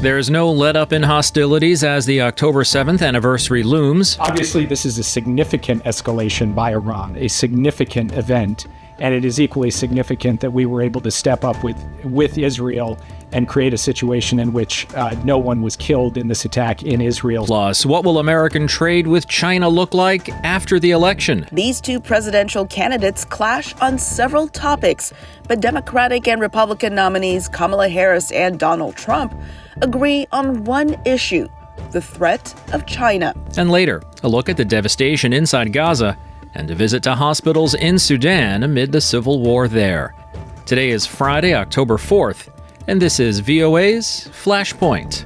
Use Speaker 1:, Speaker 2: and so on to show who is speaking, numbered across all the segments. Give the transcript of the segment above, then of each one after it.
Speaker 1: There's no let-up in hostilities as the October 7th anniversary looms.
Speaker 2: Obviously, this is a significant escalation by Iran, a significant event, and it is equally significant that we were able to step up with Israel and create a situation in which no one was killed in this attack in Israel.
Speaker 1: Plus, what will American trade with China look like after the election?
Speaker 3: These two presidential candidates clash on several topics, but Democratic and Republican nominees Kamala Harris and Donald Trump agree on one issue: the threat of China.
Speaker 1: And later, a look at the devastation inside Gaza and a visit to hospitals in Sudan amid the civil war there. Today is Friday, October 4th, and this is VOA's Flashpoint.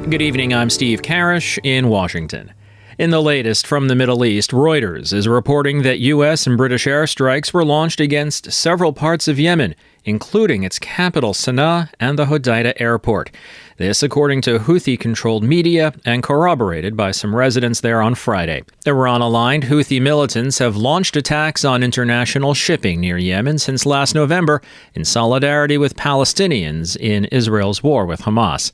Speaker 1: Good evening, I'm Steve Karish in Washington. In the latest from the Middle East, Reuters is reporting that U.S. and British airstrikes were launched against several parts of Yemen, including its capital Sana'a and the Hodeidah airport. This according to Houthi-controlled media and corroborated by some residents there on Friday. Iran-aligned Houthi militants have launched attacks on international shipping near Yemen since last November in solidarity with Palestinians in Israel's war with Hamas.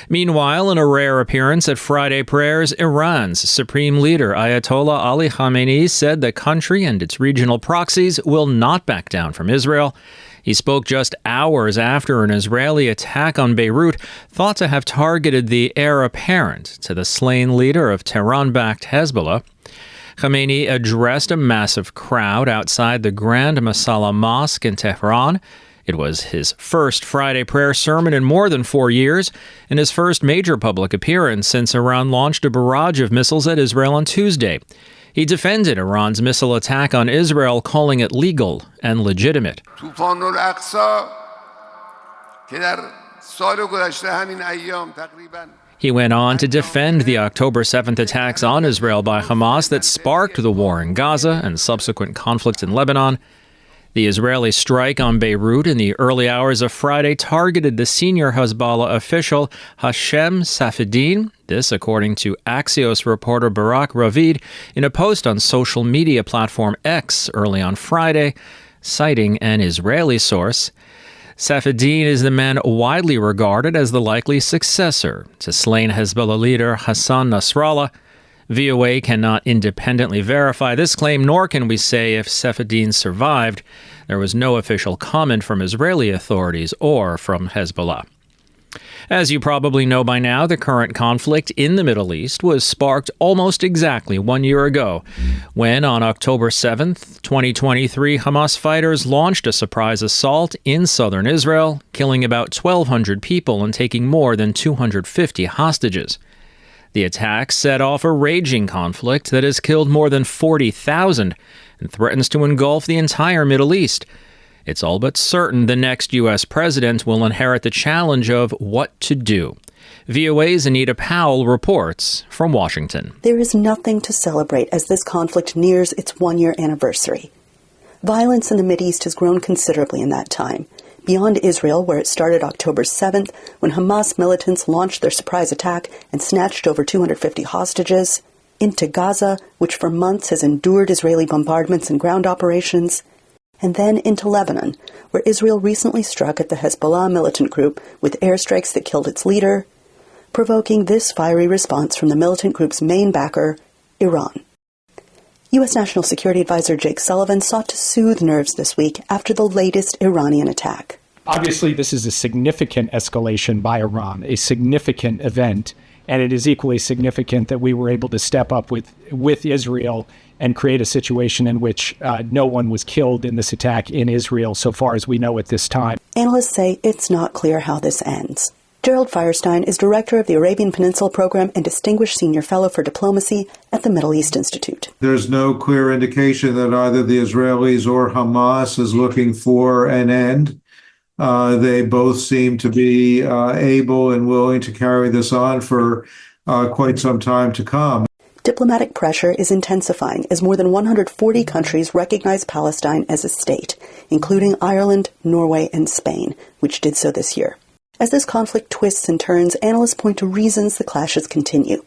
Speaker 1: Meanwhile, in a rare appearance at Friday prayers, Iran's supreme leader Ayatollah Ali Khamenei said the country and its regional proxies will not back down from Israel. He spoke just hours after an Israeli attack on Beirut thought to have targeted the heir apparent to the slain leader of Tehran-backed Hezbollah. Khamenei addressed a massive crowd outside the Grand Masala Mosque in Tehran. It was his first Friday prayer sermon in more than 4 years, and his first major public appearance since Iran launched a barrage of missiles at Israel on Tuesday. He defended Iran's missile attack on Israel, calling it legal and legitimate. He went on to defend the October 7th attacks on Israel by Hamas that sparked the war in Gaza and subsequent conflicts in Lebanon. The Israeli strike on Beirut in the early hours of Friday targeted the senior Hezbollah official Hashem Safieddine. This, according to Axios reporter Barak Ravid, in a post on social media platform X early on Friday, citing an Israeli source. Safieddine is the man widely regarded as the likely successor to slain Hezbollah leader Hassan Nasrallah. VOA cannot independently verify this claim, nor can we say if Safieddine survived. There was no official comment from Israeli authorities or from Hezbollah. As you probably know by now, the current conflict in the Middle East was sparked almost exactly 1 year ago, when on October 7th, 2023, Hamas fighters launched a surprise assault in southern Israel, killing about 1,200 people and taking more than 250 hostages. The attack set off a raging conflict that has killed more than 40,000 and threatens to engulf the entire Middle East. It's all but certain the next U.S. president will inherit the challenge of what to do. VOA's Anita Powell reports from Washington.
Speaker 4: There is nothing to celebrate as this conflict nears its 1-year anniversary. Violence in the Mideast has grown considerably in that time. Beyond Israel, where it started October 7th, when Hamas militants launched their surprise attack and snatched over 250 hostages, into Gaza, which for months has endured Israeli bombardments and ground operations, and then into Lebanon, where Israel recently struck at the Hezbollah militant group with airstrikes that killed its leader, provoking this fiery response from the militant group's main backer, Iran. U.S. National Security Advisor Jake Sullivan sought to soothe nerves this week after the latest Iranian attack.
Speaker 2: Obviously, this is a significant escalation by Iran, a significant event, and it is equally significant that we were able to step up with Israel and create a situation in which no one was killed in this attack in Israel, so far as we know at this time.
Speaker 4: Analysts say it's not clear how this ends. Gerald Firestein is director of the Arabian Peninsula Program and Distinguished Senior Fellow for Diplomacy at the Middle East Institute.
Speaker 5: There's no clear indication that either the Israelis or Hamas is looking for an end. They both seem to be able and willing to carry this on for quite some time to come.
Speaker 4: Diplomatic pressure is intensifying as more than 140 countries recognize Palestine as a state, including Ireland, Norway, and Spain, which did so this year. As this conflict twists and turns, analysts point to reasons the clashes continue.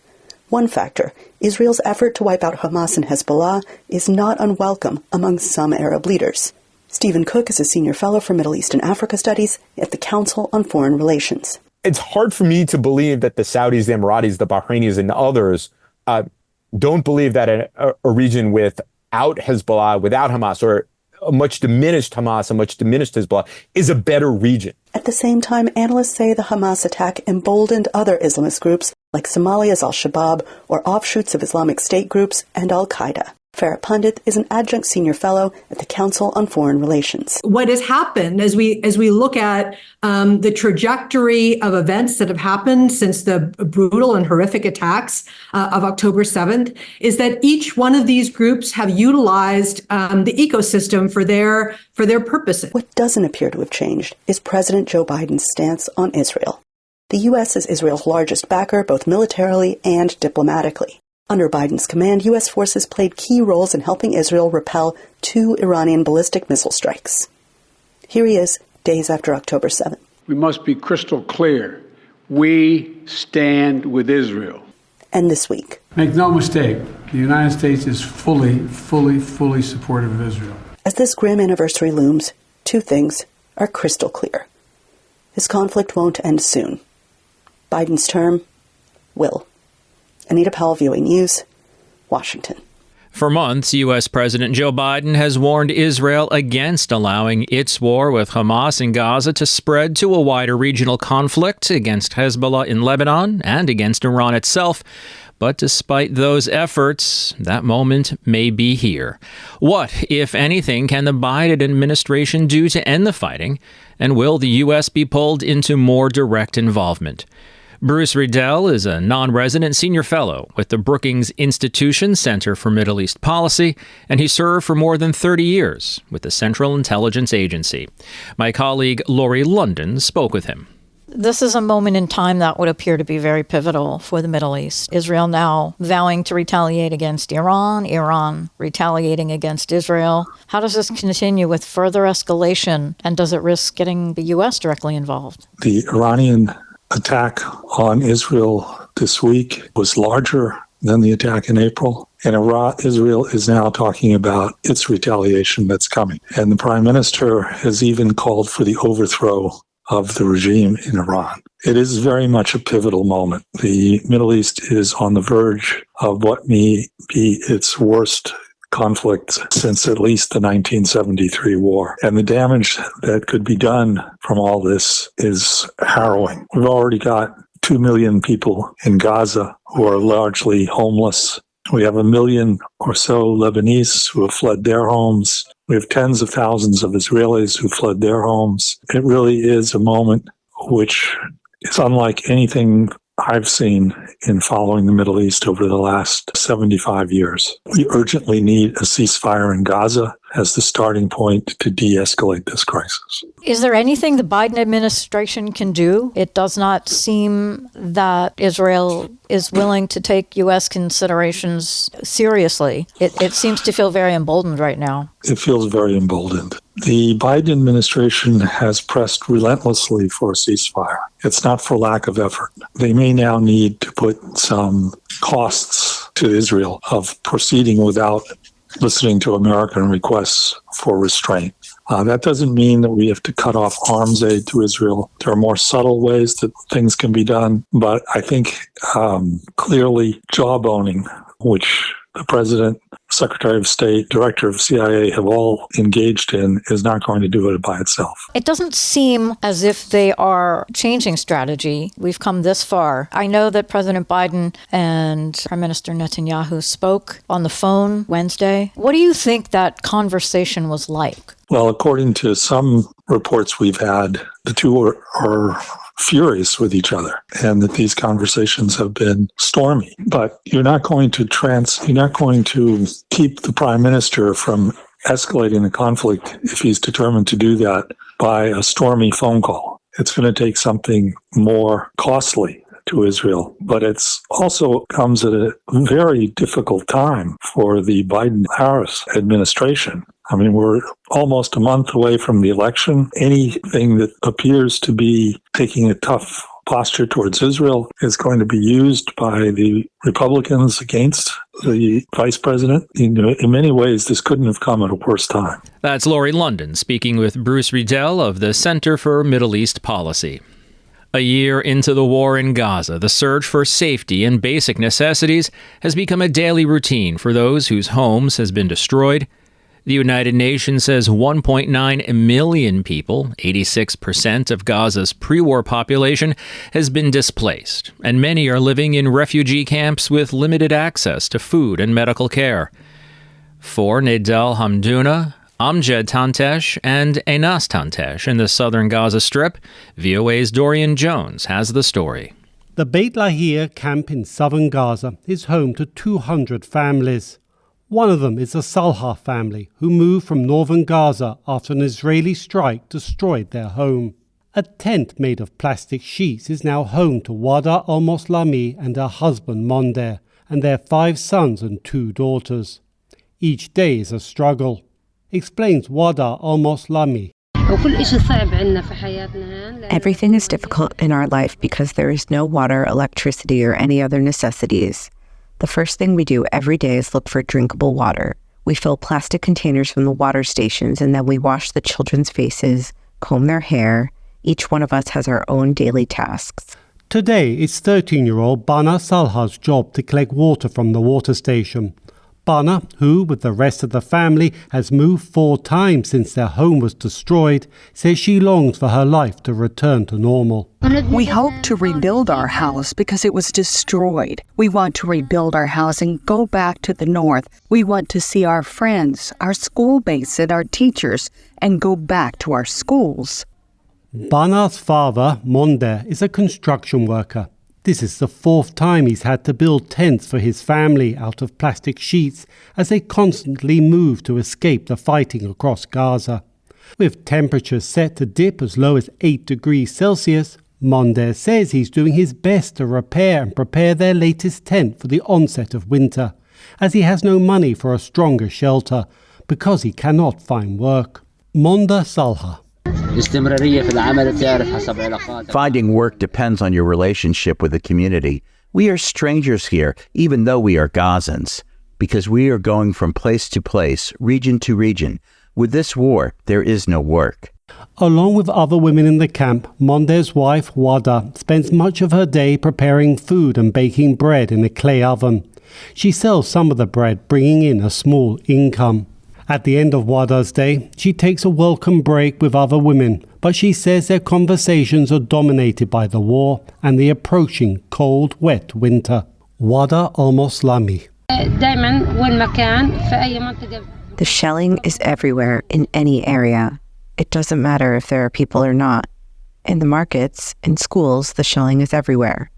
Speaker 4: One factor, Israel's effort to wipe out Hamas and Hezbollah, is not unwelcome among some Arab leaders. Stephen Cook is a senior fellow for Middle East and Africa Studies at the Council on Foreign Relations.
Speaker 6: It's hard for me to believe that the Saudis, the Emiratis, the Bahrainis, and others don't believe that a region without Hezbollah, without Hamas, or a much diminished Hamas, a much diminished Hezbollah, is a better region.
Speaker 4: At the same time, analysts say the Hamas attack emboldened other Islamist groups like Somalia's al-Shabaab or offshoots of Islamic State groups and al-Qaeda. Farah Pundit is an adjunct senior fellow at the Council on Foreign Relations.
Speaker 7: What has happened as we look at the trajectory of events that have happened since the brutal and horrific attacks of October 7th is that each one of these groups have utilized the ecosystem for their purposes.
Speaker 4: What doesn't appear to have changed is President Joe Biden's stance on Israel. The U.S. is Israel's largest backer, both militarily and diplomatically. Under Biden's command, U.S. forces played key roles in helping Israel repel 2 Iranian ballistic missile strikes. Here he is, days after October 7th.
Speaker 8: We must be crystal clear. We stand with Israel.
Speaker 4: And this week.
Speaker 8: Make no mistake, the United States is fully supportive of Israel.
Speaker 4: As this grim anniversary looms, 2 things are crystal clear. This conflict won't end soon. Biden's term will. Anita Powell, VOA News, Washington.
Speaker 1: For months, U.S. President Joe Biden has warned Israel against allowing its war with Hamas in Gaza to spread to a wider regional conflict against Hezbollah in Lebanon and against Iran itself. But despite those efforts, that moment may be here. What, if anything, can the Biden administration do to end the fighting? And will the U.S. be pulled into more direct involvement? Bruce Riedel is a non-resident senior fellow with the Brookings Institution Center for Middle East Policy, and he served for more than 30 years with the Central Intelligence Agency. My colleague Lori London spoke with him.
Speaker 9: This is a moment in time that would appear to be very pivotal for the Middle East. Israel now vowing to retaliate against Iran, Iran retaliating against Israel. How does this continue with further escalation, and does it risk getting the U.S. directly involved?
Speaker 10: The Iranian attack on Israel this week was larger than the attack in April. And Israel is now talking about its retaliation that's coming. And the Prime Minister has even called for the overthrow of the regime in Iran. It is very much a pivotal moment. The Middle East is on the verge of what may be its worst conflict since at least the 1973 war. And the damage that could be done from all this is harrowing. We've already got 2 million people in Gaza who are largely homeless. We have 1 million or so Lebanese who have fled their homes. We have tens of thousands of Israelis who fled their homes. It really is a moment which is unlike anything I've seen in following the Middle East over the last 75 years. We urgently need a ceasefire in Gaza as the starting point to de-escalate this crisis.
Speaker 9: Is there anything the Biden administration can do? It does not seem that Israel is willing to take U.S. considerations seriously. It seems to feel very emboldened right now.
Speaker 10: It feels very emboldened. The Biden administration has pressed relentlessly for a ceasefire. It's not for lack of effort. They may now need to put some costs to Israel of proceeding without listening to American requests for restraint. That doesn't mean that we have to cut off arms aid to Israel. There are more subtle ways that things can be done, but I think clearly jawboning, which the President, Secretary of State, Director of CIA have all engaged in, is not going to do it by itself.
Speaker 9: It doesn't seem as if they are changing strategy. We've come this far. I know that President Biden and Prime Minister Netanyahu spoke on the phone Wednesday. What do you think that conversation was like?
Speaker 10: Well, according to some reports we've had, the two are furious with each other, and that these conversations have been stormy. But you're not going to keep the prime minister from escalating the conflict if he's determined to do that by a stormy phone call. It's going to take something more costly to Israel, but it's also comes at a very difficult time for the Biden-Harris administration. I mean, we're almost a month away from the election. Anything that appears to be taking a tough posture towards Israel is going to be used by the Republicans against the vice president. In many ways, this couldn't have come at a worse time.
Speaker 1: That's Laurie London speaking with Bruce Riedel of the Center for Middle East Policy. A year into the war in Gaza, the search for safety and basic necessities has become a daily routine for those whose homes has been destroyed. The United Nations says 1.9 million people, 86% of Gaza's pre-war population, has been displaced, and many are living in refugee camps with limited access to food and medical care. For Nidal Hamdouna, Amjad Tantesh, and Enas Tantesh in the southern Gaza Strip, VOA's Dorian Jones has the story.
Speaker 11: The Beit Lahir camp in southern Gaza is home to 200 families. One of them is the Salha family, who moved from northern Gaza after an Israeli strike destroyed their home. A tent made of plastic sheets is now home to Wada al-Moslami and her husband Monder, and their 5 sons and 2 daughters. Each day is a struggle, explains Wada al-Moslami.
Speaker 12: Everything is difficult in our life because there is no water, electricity, or any other necessities. The first thing we do every day is look for drinkable water. We fill plastic containers from the water stations, and then we wash the children's faces, comb their hair. Each one of us has our own daily tasks.
Speaker 11: Today, it's 13-year-old Bana Salha's job to collect water from the water station. Bana, who, with the rest of the family, has moved 4 times since their home was destroyed, says she longs for her life to return to normal.
Speaker 13: We hope to rebuild our house because it was destroyed. We want to rebuild our house and go back to the north. We want to see our friends, our schoolmates, and our teachers, and go back to our schools.
Speaker 11: Bana's father, Monder, is a construction worker. This is the 4th time he's had to build tents for his family out of plastic sheets as they constantly move to escape the fighting across Gaza. With temperatures set to dip as low as 8 degrees Celsius, Monder says he's doing his best to repair and prepare their latest tent for the onset of winter, as he has no money for a stronger shelter because he cannot find work. Monder Salha.
Speaker 14: Finding work depends on your relationship with the community. We are strangers here, even though we are Gazans, because we are going from place to place, region to region. With this war, there is no work.
Speaker 11: Along with other women in the camp, Monder's wife, Wada, spends much of her day preparing food and baking bread in a clay oven. She sells some of the bread, bringing in a small income. At the end of Wada's day, she takes a welcome break with other women, but she says their conversations are dominated by the war and the approaching cold, wet winter. Wada al-Moslami.
Speaker 12: The shelling is everywhere in any area. It doesn't matter if there are people or not. In the markets, in schools, the shelling is everywhere.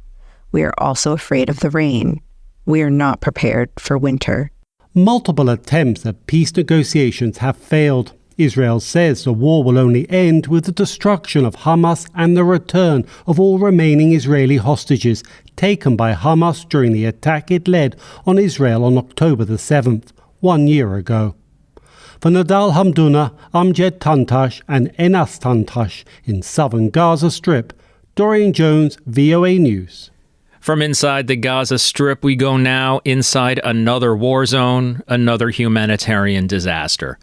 Speaker 12: We are also afraid of the rain. We are not prepared for winter.
Speaker 11: Multiple attempts at peace negotiations have failed. Israel says the war will only end with the destruction of Hamas and the return of all remaining Israeli hostages taken by Hamas during the attack it led on Israel on October the 7th, 1 year ago. For Nidal Hamdouna, Amjad Tantesh and Enas Tantesh in southern Gaza Strip, Dorian Jones, VOA News.
Speaker 1: From inside the Gaza Strip, we go now inside another war zone, another humanitarian disaster.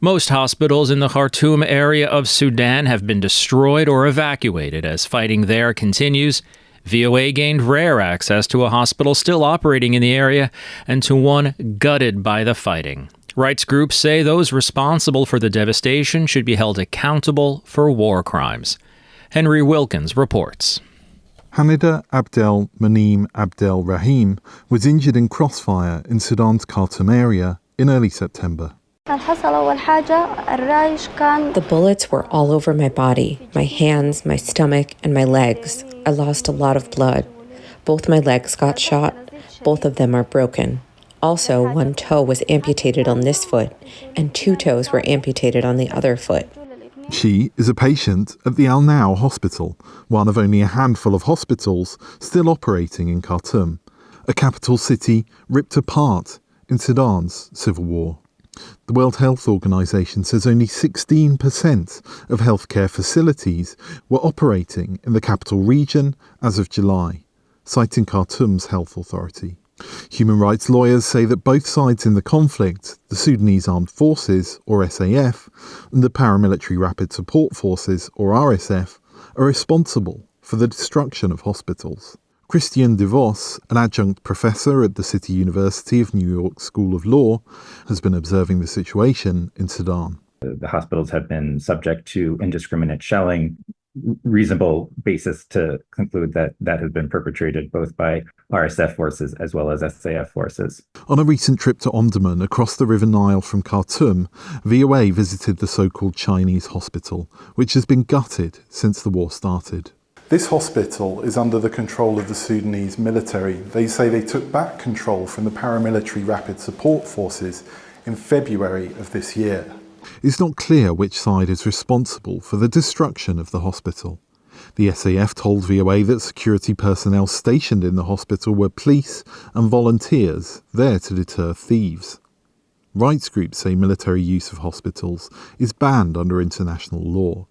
Speaker 1: Most hospitals in the Khartoum area of Sudan have been destroyed or evacuated as fighting there continues. VOA gained rare access to a hospital still operating in the area and to one gutted by the fighting. Rights groups say those responsible for the devastation should be held accountable for war crimes. Henry Wilkins reports.
Speaker 15: Hamida Abdel Maneem Abdel Rahim was injured in crossfire in Sudan's Khartoum area in early September.
Speaker 16: The bullets were all over my body, my hands, my stomach, and my legs. I lost a lot of blood. Both my legs got shot. Both of them are broken. Also, one toe was amputated on this foot, and 2 toes were amputated on the other foot.
Speaker 15: She is a patient at the Al Now Hospital, one of only a handful of hospitals still operating in Khartoum, a capital city ripped apart in Sudan's civil war. The World Health Organization says only 16% of healthcare facilities were operating in the capital region as of July, citing Khartoum's health authority. Human rights lawyers say that both sides in the conflict, the Sudanese Armed Forces, or SAF, and the Paramilitary Rapid Support Forces, or RSF, are responsible for the destruction of hospitals. Christian DeVos, an adjunct professor at the City University of New York School of Law, has been observing the situation in Sudan.
Speaker 17: The hospitals have been subject to indiscriminate shelling, reasonable basis to conclude that that has been perpetrated both by RSF forces as well as SAF forces.
Speaker 15: On a recent trip to Omdurman across the River Nile from Khartoum, VOA visited the so-called Chinese hospital, which has been gutted since the war started. This hospital is under the control of the Sudanese military. They say they took back control from the Paramilitary Rapid Support Forces in February of this year. It's not clear which side is responsible for the destruction of the hospital. The SAF told VOA that security personnel stationed in the hospital were police and volunteers there to deter thieves. Rights groups say military use of hospitals is banned under international law.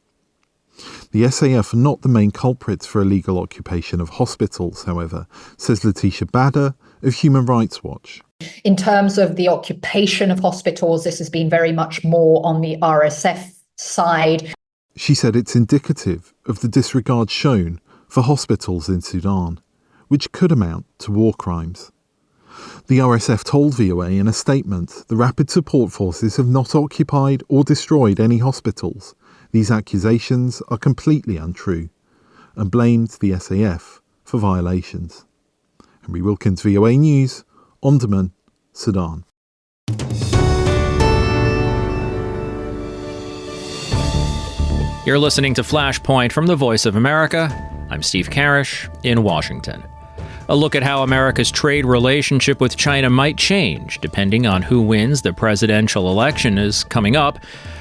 Speaker 15: The SAF are not the main culprits for illegal occupation of hospitals, however, says Letitia Bader of Human Rights Watch.
Speaker 18: In terms of the occupation of hospitals, this has been very much more on the RSF side.
Speaker 15: She said it's indicative of the disregard shown for hospitals in Sudan, which could amount to war crimes. The RSF told VOA in a statement the Rapid Support Forces have not occupied or destroyed any hospitals. These accusations are completely untrue, and blamed the SAF for violations. Henry Wilkins, VOA News, Omdurman, Sudan.
Speaker 1: You're listening to Flashpoint from the Voice of America. I'm Steve Karish in Washington. A look at how America's trade relationship with China might change depending on who wins the presidential election is coming up.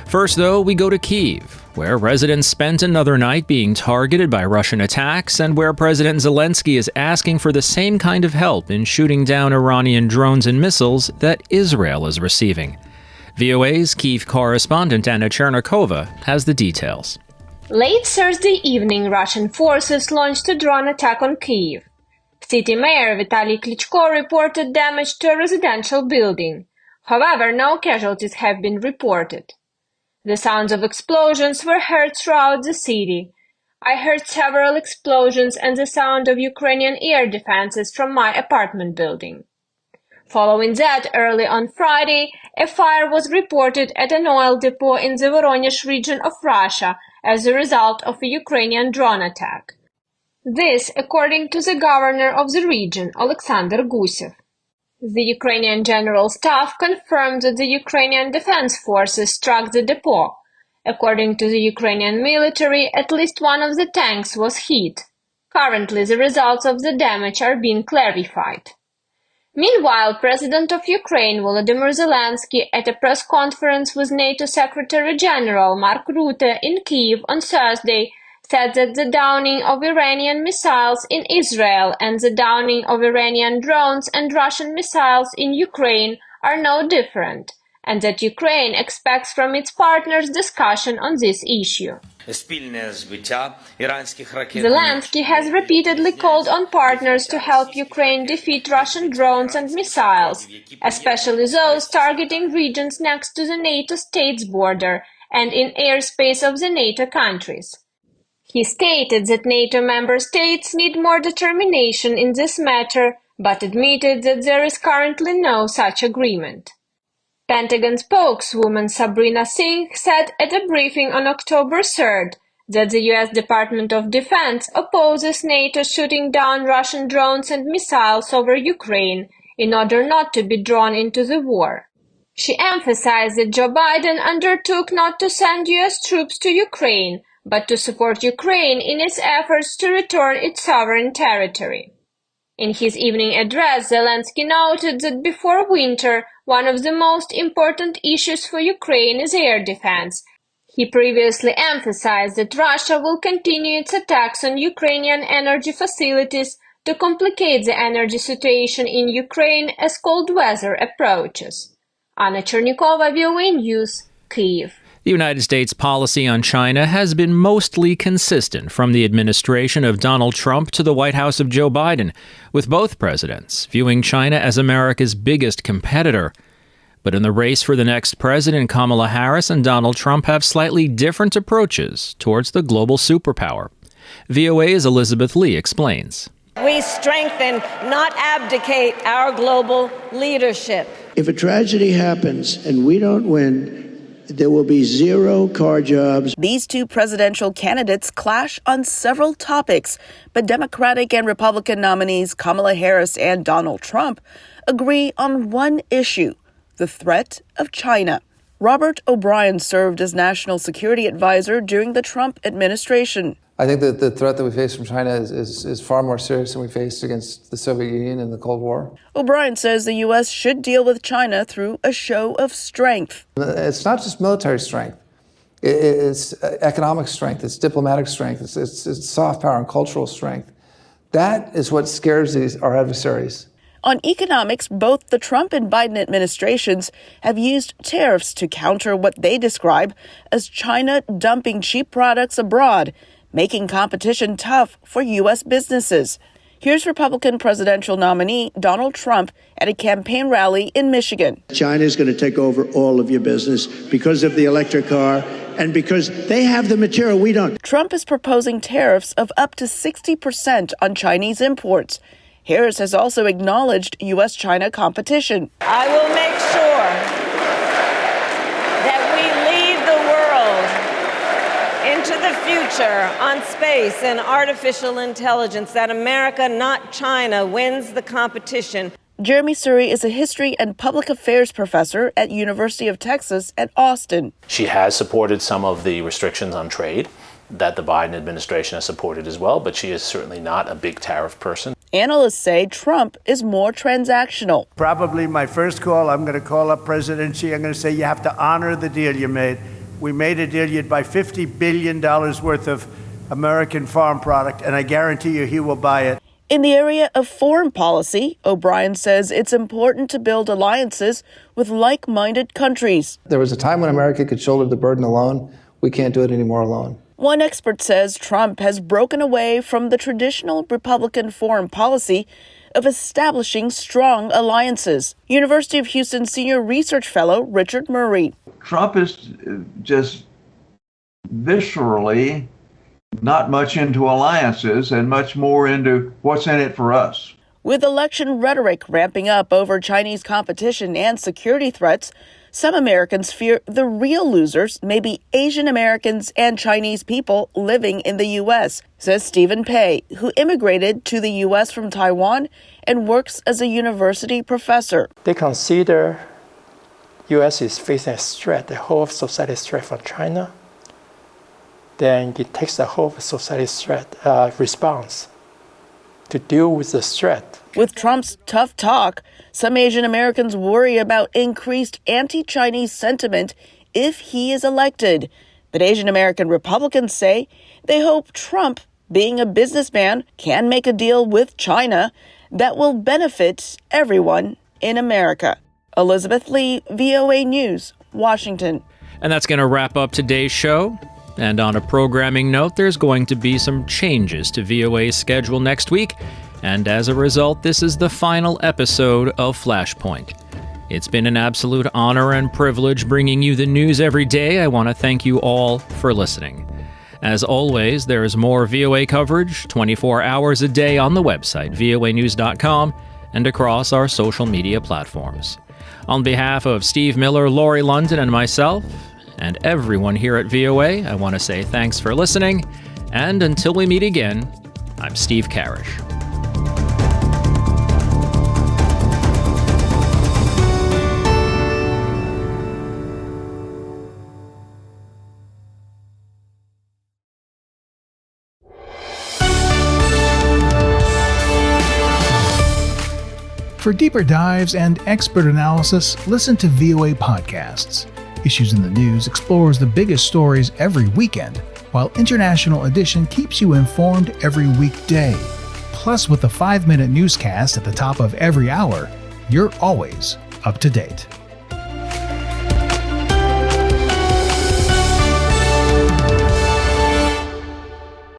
Speaker 1: First, though, we go to Kyiv, where residents spent another night being targeted by Russian attacks and where President Zelenskyy is asking for the same kind of help in shooting down Iranian drones and missiles that Israel is receiving. VOA's Kyiv correspondent Anna Chernikova has the details.
Speaker 19: Late Thursday evening, Russian forces launched a drone attack on Kyiv. City Mayor Vitaly Klitschko reported damage to a residential building. However, no casualties have been reported. The sounds of explosions were heard throughout the city. I heard several explosions and the sound of Ukrainian air defenses from my apartment building. Following that, early on Friday, a fire was reported at an oil depot in the Voronezh region of Russia as a result of a Ukrainian drone attack. This, according to the governor of the region, Alexander Gusev. The Ukrainian General Staff confirmed that the Ukrainian Defense Forces struck the depot. According to the Ukrainian military, at least one of the tanks was hit. Currently, the results of the damage are being clarified. Meanwhile, President of Ukraine Volodymyr Zelenskyy, at a press conference with NATO Secretary General Mark Rutte in Kyiv on Thursday, said that the downing of Iranian missiles in Israel and the downing of Iranian drones and Russian missiles in Ukraine are no different, and that Ukraine expects from its partners discussion on this issue. Zelenskyy has repeatedly called on partners to help Ukraine defeat Russian drones and missiles, especially those targeting regions next to the NATO states border and in airspace of the NATO countries. He stated that NATO member states need more determination in this matter, but admitted that there is currently no such agreement. Pentagon spokeswoman Sabrina Singh said at a briefing on October 3rd that the U.S. Department of Defense opposes NATO shooting down Russian drones and missiles over Ukraine in order not to be drawn into the war. She emphasized that Joe Biden undertook not to send U.S. troops to Ukraine, but to support Ukraine in its efforts to return its sovereign territory. In his evening address, Zelenskyy noted that before winter, one of the most important issues for Ukraine is air defense. He previously emphasized that Russia will continue its attacks on Ukrainian energy facilities to complicate the energy situation in Ukraine as cold weather approaches. Anna Chernikova, VOA News, Kyiv.
Speaker 1: The United States policy on China has been mostly consistent from the administration of Donald Trump to the White House of Joe Biden, with both presidents viewing China as America's biggest competitor. But in the race for the next president, Kamala Harris and Donald Trump have slightly different approaches towards the global superpower. VOA's Elizabeth Lee explains.
Speaker 20: We strengthen, not abdicate, our global leadership.
Speaker 21: If a tragedy happens and we don't win, there will be zero car jobs.
Speaker 3: These two presidential candidates clash on several topics, but Democratic and Republican nominees Kamala Harris and Donald Trump agree on one issue: the threat of China. Robert O'Brien served as national security advisor during the Trump administration.
Speaker 22: I think that the threat that we face from China is far more serious than we faced against the Soviet Union in the Cold War.
Speaker 3: O'Brien says the U.S. should deal with China through a show of strength.
Speaker 22: It's not just military strength. It's economic strength. It's diplomatic strength. It's soft power and cultural strength. That is what scares our adversaries.
Speaker 3: On economics, both the Trump and Biden administrations have used tariffs to counter what they describe as China dumping cheap products abroad, making competition tough for U.S. businesses. Here's Republican presidential nominee Donald Trump at a campaign rally in Michigan.
Speaker 21: China is going to take over all of your business because of the electric car and because they have the material we don't.
Speaker 3: Trump is proposing tariffs of up to 60% on Chinese imports. Harris has also acknowledged U.S. China competition.
Speaker 20: I will make sure that we lead the world into the future on space and artificial intelligence, that America, not China, wins the competition.
Speaker 3: Jeremy Suri is a history and public affairs professor at University of Texas at Austin.
Speaker 23: She has supported some of the restrictions on trade that the Biden administration has supported as well, but she is certainly not a big tariff person.
Speaker 3: Analysts say Trump is more transactional.
Speaker 21: Probably my first call, I'm going to call up President Xi. I'm going to say, you have to honor the deal you made. We made a deal. You'd buy $50 billion worth of American farm product, and I guarantee you he will buy it.
Speaker 3: In the area of foreign policy, O'Brien says it's important to build alliances with like-minded countries.
Speaker 22: There was a time when America could shoulder the burden alone. We can't do it anymore alone.
Speaker 3: One expert says Trump has broken away from the traditional Republican foreign policy of establishing strong alliances. University of Houston senior research fellow Richard Murray.
Speaker 24: Trump is just viscerally not much into alliances and much more into what's in it for us.
Speaker 3: With election rhetoric ramping up over Chinese competition and security threats, some Americans fear the real losers may be Asian Americans and Chinese people living in the U.S., says Stephen Pei, who immigrated to the U.S. from Taiwan and works as a university professor.
Speaker 25: They consider U.S. is facing a threat, the whole society threat from China. Then it takes the whole society threat response to deal with the threat.
Speaker 3: With Trump's tough talk, some Asian Americans worry about increased anti-Chinese sentiment if he is elected. But Asian American Republicans say they hope Trump, being a businessman, can make a deal with China that will benefit everyone in America. Elizabeth Lee, VOA News, Washington.
Speaker 1: And that's going to wrap up today's show. And on a programming note, there's going to be some changes to VOA's schedule next week. And as a result, this is the final episode of Flashpoint. It's been an absolute honor and privilege bringing you the news every day. I want to thank you all for listening. As always, there is more VOA coverage 24 hours a day on the website, voanews.com, and across our social media platforms. On behalf of Steve Miller, Lori London, and myself, and everyone here at VOA, I want to say thanks for listening, and until we meet again, I'm Steve Karish.
Speaker 26: For deeper dives and expert analysis, listen to VOA Podcasts. Issues in the News explores the biggest stories every weekend, while International Edition keeps you informed every weekday. Plus, with the 5-minute newscast at the top of every hour, you're always up to date.